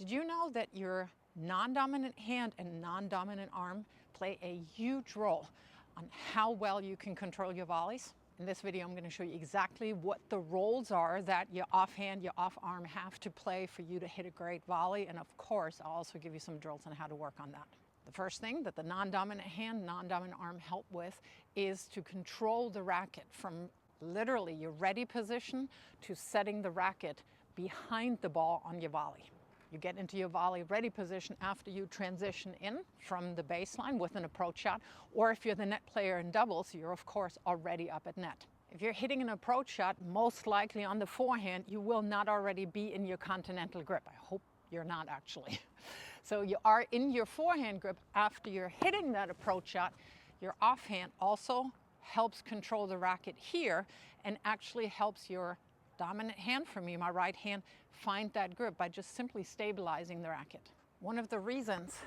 Did you know that your non-dominant hand and non-dominant arm play a huge role on how well you can control your volleys? In this video, I'm going to show you exactly what the roles are that your offhand, your off arm have to play for you to hit a great volley. And of course, I'll also give you some drills on how to work on that. The first thing that the non-dominant hand, non-dominant arm help with is to control the racket from literally your ready position to setting the racket behind the ball on your volley. You get into your volley ready position after you transition in from the baseline with an approach shot, or if you're the net player in doubles, you're of course already up at net. If you're hitting an approach shot, most likely on the forehand, you will not already be in your continental grip. I hope you're not actually. So you are in your forehand grip after you're hitting that approach shot. Your offhand also helps control the racket here and actually helps your dominant hand, for me, my right hand, find that grip by just simply stabilizing the racket. One of the reasons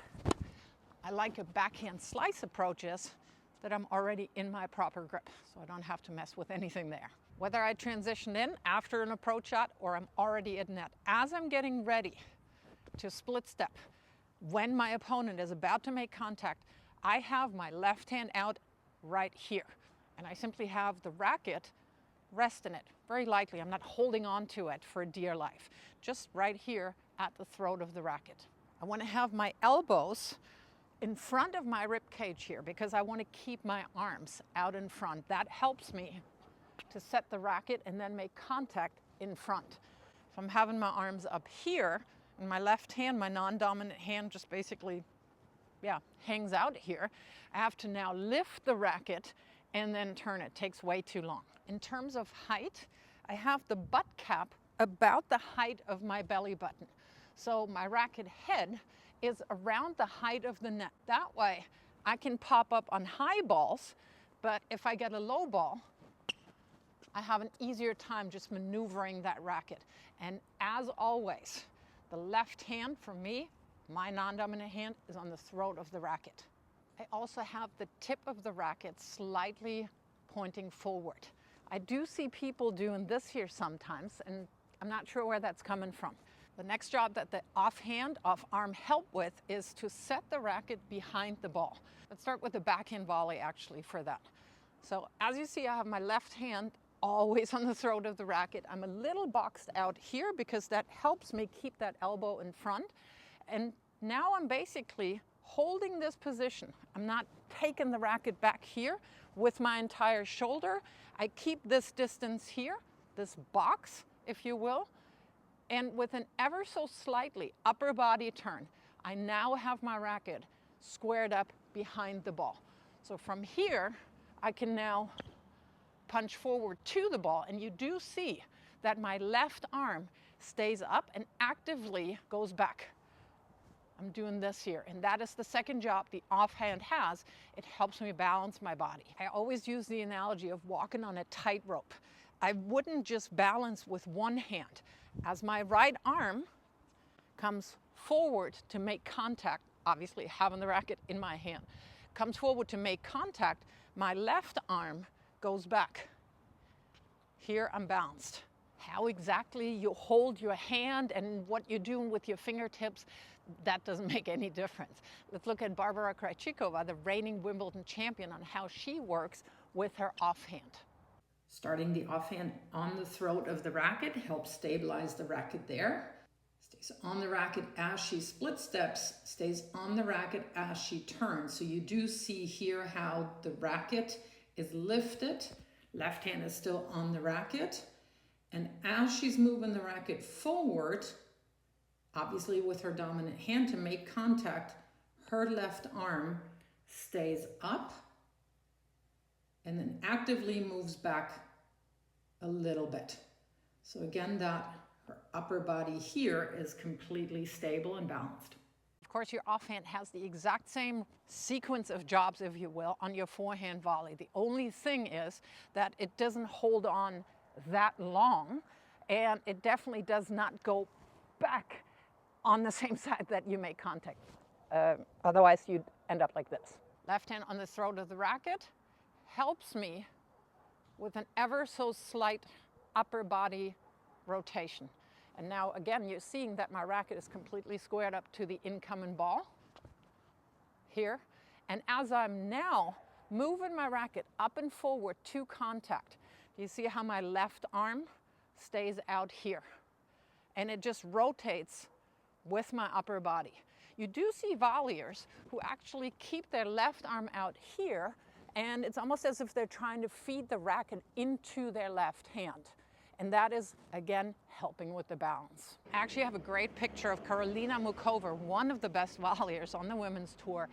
I like a backhand slice approach is that I'm already in my proper grip, so I don't have to mess with anything there. Whether I transition in after an approach shot or I'm already at net, as I'm getting ready to split step, when my opponent is about to make contact, I have my left hand out right here, and I simply have the racket rest in it. Very likely, I'm not holding on to it for dear life. Just right here at the throat of the racket. I want to have my elbows in front of my rib cage here because I want to keep my arms out in front. That helps me to set the racket and then make contact in front. If I'm having my arms up here and my left hand, my non-dominant hand just basically, hangs out here, I have to now lift the racket and then turn it. Takes way too long. In terms of height, I have the butt cap about the height of my belly button. So my racket head is around the height of the net. That way I can pop up on high balls, but if I get a low ball, I have an easier time just maneuvering that racket. And as always, the left hand for me, my non-dominant hand, is on the throat of the racket. I also have the tip of the racket slightly pointing forward. I do see people doing this here sometimes, and I'm not sure where that's coming from. The next job that the offhand, off-arm help with is to set the racket behind the ball. Let's start with the backhand volley actually for that. So as you see, I have my left hand always on the throat of the racket. I'm a little boxed out here because that helps me keep that elbow in front. And now I'm basically holding this position. I'm not taking the racket back here with my entire shoulder. I keep this distance here, this box, if you will, and with an ever so slightly upper body turn, I now have my racket squared up behind the ball. So from here, I can now punch forward to the ball, and you do see that my left arm stays up and actively goes back. I'm doing this here, and that is the second job the offhand has. It helps me balance my body. I always use the analogy of walking on a tightrope. I wouldn't just balance with one hand. As my right arm comes forward to make contact, obviously having the racket in my hand, comes forward to make contact, my left arm goes back. Here I'm balanced. How exactly you hold your hand and what you're doing with your fingertips, that doesn't make any difference. Let's look at Barbara Krejcikova, the reigning Wimbledon champion, on how she works with her offhand. Starting the offhand on the throat of the racket helps stabilize the racket there. Stays on the racket as she split steps, stays on the racket as she turns. So you do see here how the racket is lifted. Left hand is still on the racket. And as she's moving the racket forward, obviously with her dominant hand to make contact, her left arm stays up and then actively moves back a little bit. So again, that her upper body here is completely stable and balanced. Of course, your offhand has the exact same sequence of jobs, if you will, on your forehand volley. The only thing is that it doesn't hold on that long, and it definitely does not go back on the same side that you make contact. Otherwise, you'd end up like this. Left hand on the throat of the racket helps me with an ever so slight upper body rotation. And now again, you're seeing that my racket is completely squared up to the incoming ball here. And as I'm now moving my racket up and forward to contact, do you see how my left arm stays out here? And it just rotates with my upper body. You do see volleyers who actually keep their left arm out here, and it's almost as if they're trying to feed the racket into their left hand. And that is, again, helping with the balance. I actually have a great picture of Karolina Mukova, one of the best volleyers on the women's tour,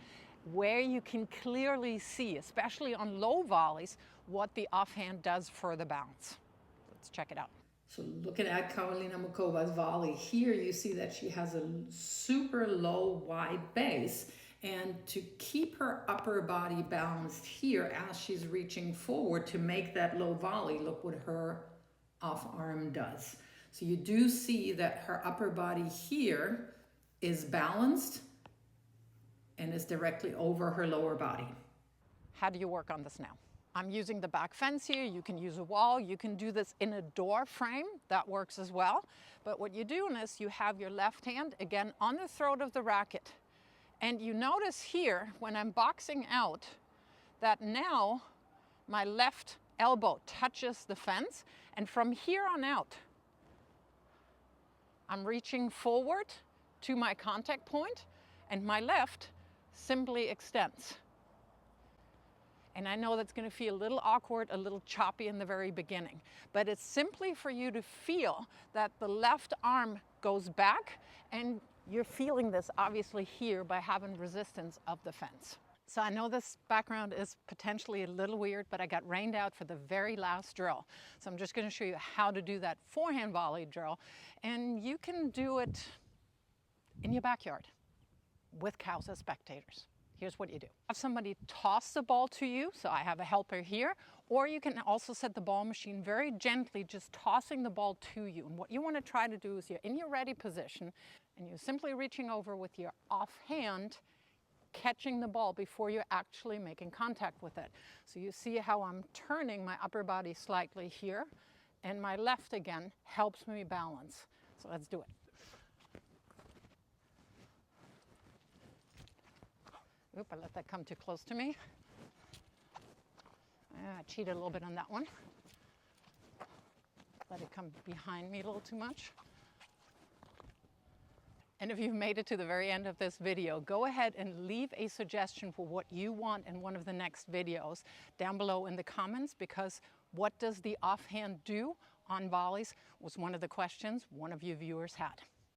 where you can clearly see, especially on low volleys, what the offhand does for the balance. Let's check it out. So looking at Karolina Mukova's volley, here you see that she has a super low, wide base. And to keep her upper body balanced here as she's reaching forward to make that low volley, look what her off arm does. So you do see that her upper body here is balanced and is directly over her lower body. How do you work on this now? I'm using the back fence here. You can use a wall. You can do this in a door frame. That works as well. But what you do is you have your left hand, again, on the throat of the racket. And you notice here, when I'm boxing out, that now my left elbow touches the fence. And from here on out, I'm reaching forward to my contact point, and my left simply extends. And I know that's going to feel a little awkward, a little choppy in the very beginning, but it's simply for you to feel that the left arm goes back, and you're feeling this obviously here by having resistance of the fence. So I know this background is potentially a little weird, but I got rained out for the very last drill. So I'm just going to show you how to do that forehand volley drill, and you can do it in your backyard with cows as spectators. Here's what you do. Have somebody toss the ball to you, so I have a helper here, or you can also set the ball machine very gently, just tossing the ball to you. And what you want to try to do is you're in your ready position, and you're simply reaching over with your offhand, catching the ball before you're actually making contact with it. So you see how I'm turning my upper body slightly here, and my left again helps me balance. So let's do it. Oop, I let that come too close to me. I cheated a little bit on that one. Let it come behind me a little too much. And if you've made it to the very end of this video, go ahead and leave a suggestion for what you want in one of the next videos down below in the comments, because what does the offhand do on volleys was one of the questions one of you viewers had.